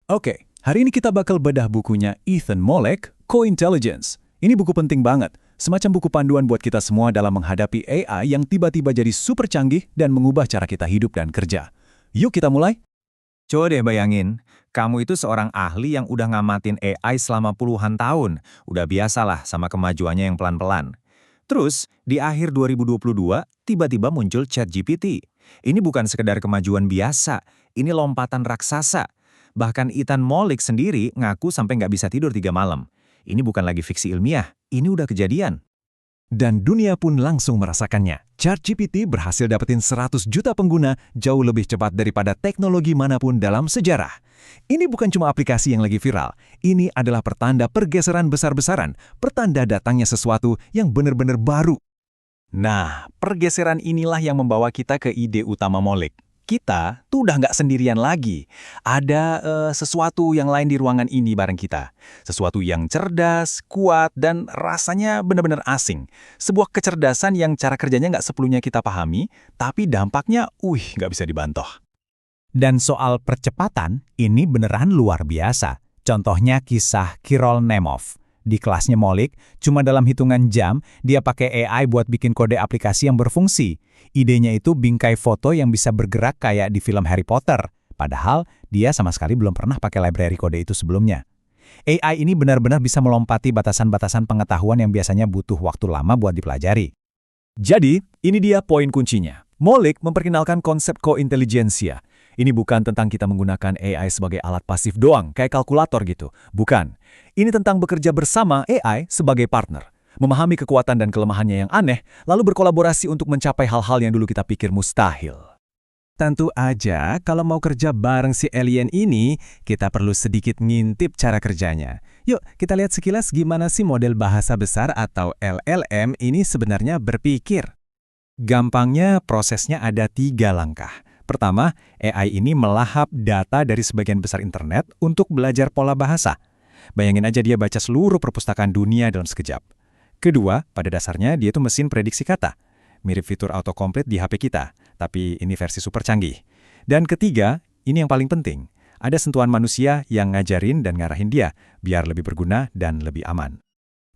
Oke, hari ini kita bakal bedah bukunya Ethan Molek, Co-Intelligence. Ini buku penting banget, semacam buku panduan buat kita semua dalam menghadapi AI yang tiba-tiba jadi super canggih dan mengubah cara kita hidup dan kerja. Yuk kita mulai. Coba deh bayangin, kamu itu seorang ahli yang udah ngamatin AI selama puluhan tahun. Udah biasalah sama kemajuannya yang pelan-pelan. Terus, di akhir 2022, tiba-tiba muncul ChatGPT. Ini bukan sekedar kemajuan biasa, ini lompatan raksasa. Bahkan Ethan Molek sendiri ngaku sampai nggak bisa tidur 3 malam. Ini bukan lagi fiksi ilmiah, ini udah kejadian. Dan dunia pun langsung merasakannya. ChatGPT berhasil dapetin 100 juta pengguna jauh lebih cepat daripada teknologi manapun dalam sejarah. Ini bukan cuma aplikasi yang lagi viral. Ini adalah pertanda pergeseran besar-besaran, pertanda datangnya sesuatu yang benar-benar baru. Nah, pergeseran inilah yang membawa kita ke ide utama Molek. Kita tuh udah nggak sendirian lagi. Ada sesuatu yang lain di ruangan ini bareng kita. Sesuatu yang cerdas, kuat, dan rasanya benar-benar asing. Sebuah kecerdasan yang cara kerjanya nggak sepenuhnya kita pahami, tapi dampaknya, nggak bisa dibantah. Dan soal percepatan, ini beneran luar biasa. Contohnya kisah Kirill Nemov. Di kelasnya Molek, cuma dalam hitungan jam, dia pakai AI buat bikin kode aplikasi yang berfungsi. Idenya itu bingkai foto yang bisa bergerak kayak di film Harry Potter. Padahal, dia sama sekali belum pernah pakai library kode itu sebelumnya. AI ini benar-benar bisa melompati batasan-batasan pengetahuan yang biasanya butuh waktu lama buat dipelajari. Jadi, ini dia poin kuncinya. Molek memperkenalkan konsep co-intelligentsia. Ini bukan tentang kita menggunakan AI sebagai alat pasif doang, kayak kalkulator gitu. Bukan. Ini tentang bekerja bersama AI sebagai partner. Memahami kekuatan dan kelemahannya yang aneh, lalu berkolaborasi untuk mencapai hal-hal yang dulu kita pikir mustahil. Tentu aja, kalau mau kerja bareng si alien ini, kita perlu sedikit ngintip cara kerjanya. Yuk, kita lihat sekilas gimana sih model bahasa besar atau LLM ini sebenarnya berpikir. Gampangnya, prosesnya ada 3 langkah. Pertama, AI ini melahap data dari sebagian besar internet untuk belajar pola bahasa. Bayangin aja dia baca seluruh perpustakaan dunia dalam sekejap. Kedua, pada dasarnya dia itu mesin prediksi kata. Mirip fitur autocomplete di HP kita, tapi ini versi super canggih. Dan ketiga, ini yang paling penting. Ada sentuhan manusia yang ngajarin dan ngarahin dia, biar lebih berguna dan lebih aman.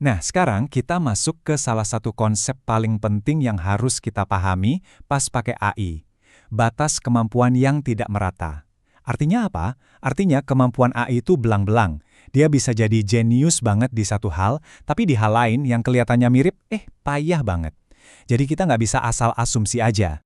Nah, sekarang kita masuk ke salah satu konsep paling penting yang harus kita pahami pas pakai AI. Batas kemampuan yang tidak merata. Artinya apa? Artinya kemampuan AI itu belang-belang. Dia bisa jadi jenius banget di satu hal, tapi di hal lain yang kelihatannya mirip, payah banget. Jadi kita nggak bisa asal asumsi aja.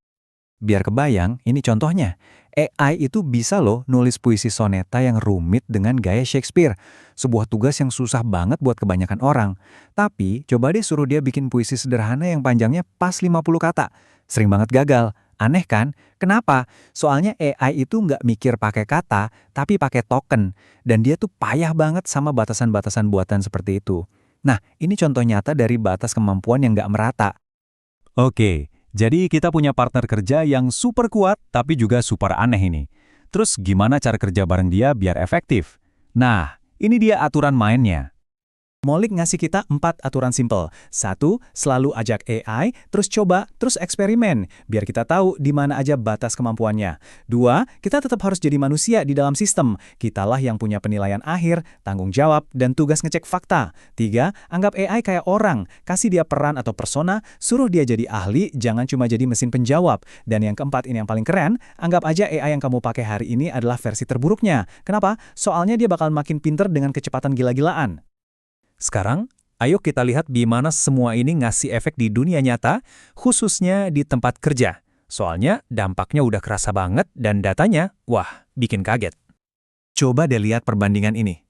Biar kebayang, ini contohnya. AI itu bisa loh nulis puisi soneta yang rumit dengan gaya Shakespeare. Sebuah tugas yang susah banget buat kebanyakan orang. Tapi, coba deh suruh dia bikin puisi sederhana yang panjangnya pas 50 kata. Sering banget gagal. Aneh kan? Kenapa? Soalnya AI itu nggak mikir pakai kata, tapi pakai token. Dan dia tuh payah banget sama batasan-batasan buatan seperti itu. Nah, ini contoh nyata dari batas kemampuan yang nggak merata. Oke, jadi kita punya partner kerja yang super kuat, tapi juga super aneh ini. Terus gimana cara kerja bareng dia biar efektif? Nah, ini dia aturan mainnya. Molek ngasih kita 4 aturan simpel. 1, selalu ajak AI, terus coba, terus eksperimen, biar kita tahu di mana aja batas kemampuannya. 2, kita tetap harus jadi manusia di dalam sistem. Kitalah yang punya penilaian akhir, tanggung jawab, dan tugas ngecek fakta. 3, anggap AI kayak orang, kasih dia peran atau persona, suruh dia jadi ahli, jangan cuma jadi mesin penjawab. Dan yang keempat, ini yang paling keren, anggap aja AI yang kamu pakai hari ini adalah versi terburuknya. Kenapa? Soalnya dia bakal makin pinter dengan kecepatan gila-gilaan. Sekarang, ayo kita lihat gimana semua ini ngasih efek di dunia nyata, khususnya di tempat kerja. Soalnya dampaknya udah kerasa banget dan datanya, bikin kaget. Coba deh lihat perbandingan ini.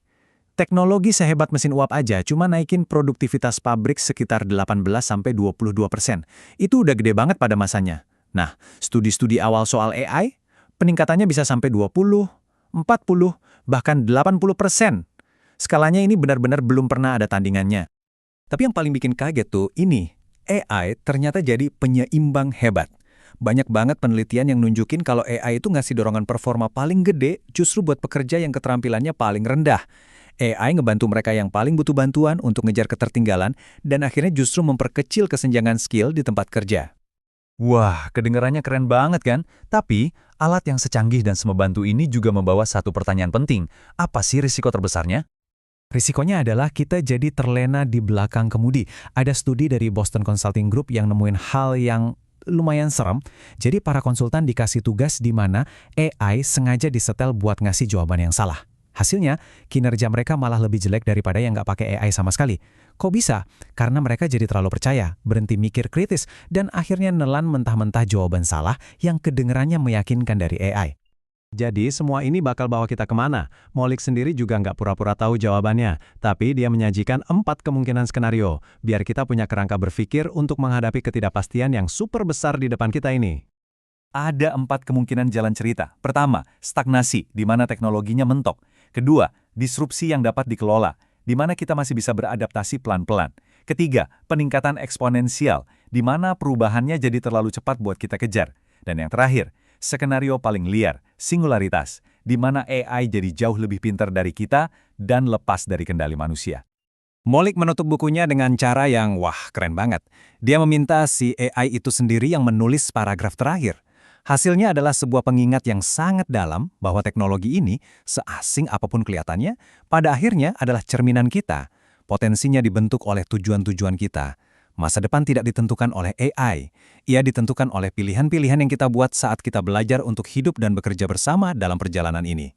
Teknologi sehebat mesin uap aja cuma naikin produktivitas pabrik sekitar 18-22%. Itu udah gede banget pada masanya. Nah, studi-studi awal soal AI, peningkatannya bisa sampai 20, 40, bahkan 80%. Skalanya ini benar-benar belum pernah ada tandingannya. Tapi yang paling bikin kaget tuh ini, AI ternyata jadi penyeimbang hebat. Banyak banget penelitian yang nunjukin kalau AI itu ngasih dorongan performa paling gede justru buat pekerja yang keterampilannya paling rendah. AI ngebantu mereka yang paling butuh bantuan untuk ngejar ketertinggalan dan akhirnya justru memperkecil kesenjangan skill di tempat kerja. Wah, kedengarannya keren banget kan? Tapi, alat yang secanggih dan semembantu ini juga membawa satu pertanyaan penting. Apa sih risiko terbesarnya? Risikonya adalah kita jadi terlena di belakang kemudi. Ada studi dari Boston Consulting Group yang nemuin hal yang lumayan serem. Jadi para konsultan dikasih tugas di mana AI sengaja disetel buat ngasih jawaban yang salah. Hasilnya, kinerja mereka malah lebih jelek daripada yang nggak pakai AI sama sekali. Kok bisa? Karena mereka jadi terlalu percaya, berhenti mikir kritis, dan akhirnya nelan mentah-mentah jawaban salah yang kedengerannya meyakinkan dari AI. Jadi semua ini bakal bawa kita kemana? Molik sendiri juga nggak pura-pura tahu jawabannya, tapi dia menyajikan 4 kemungkinan skenario, biar kita punya kerangka berpikir untuk menghadapi ketidakpastian yang super besar di depan kita ini. Ada 4 kemungkinan jalan cerita. Pertama, stagnasi, di mana teknologinya mentok. Kedua, disrupsi yang dapat dikelola, di mana kita masih bisa beradaptasi pelan-pelan. Ketiga, peningkatan eksponensial, di mana perubahannya jadi terlalu cepat buat kita kejar. Dan yang terakhir, skenario paling liar, singularitas, di mana AI jadi jauh lebih pintar dari kita dan lepas dari kendali manusia. Molik menutup bukunya dengan cara yang wah keren banget. Dia meminta si AI itu sendiri yang menulis paragraf terakhir. Hasilnya adalah sebuah pengingat yang sangat dalam bahwa teknologi ini, seasing apapun kelihatannya, pada akhirnya adalah cerminan kita. Potensinya dibentuk oleh tujuan-tujuan kita. Masa depan tidak ditentukan oleh AI. Ia ditentukan oleh pilihan-pilihan yang kita buat saat kita belajar untuk hidup dan bekerja bersama dalam perjalanan ini.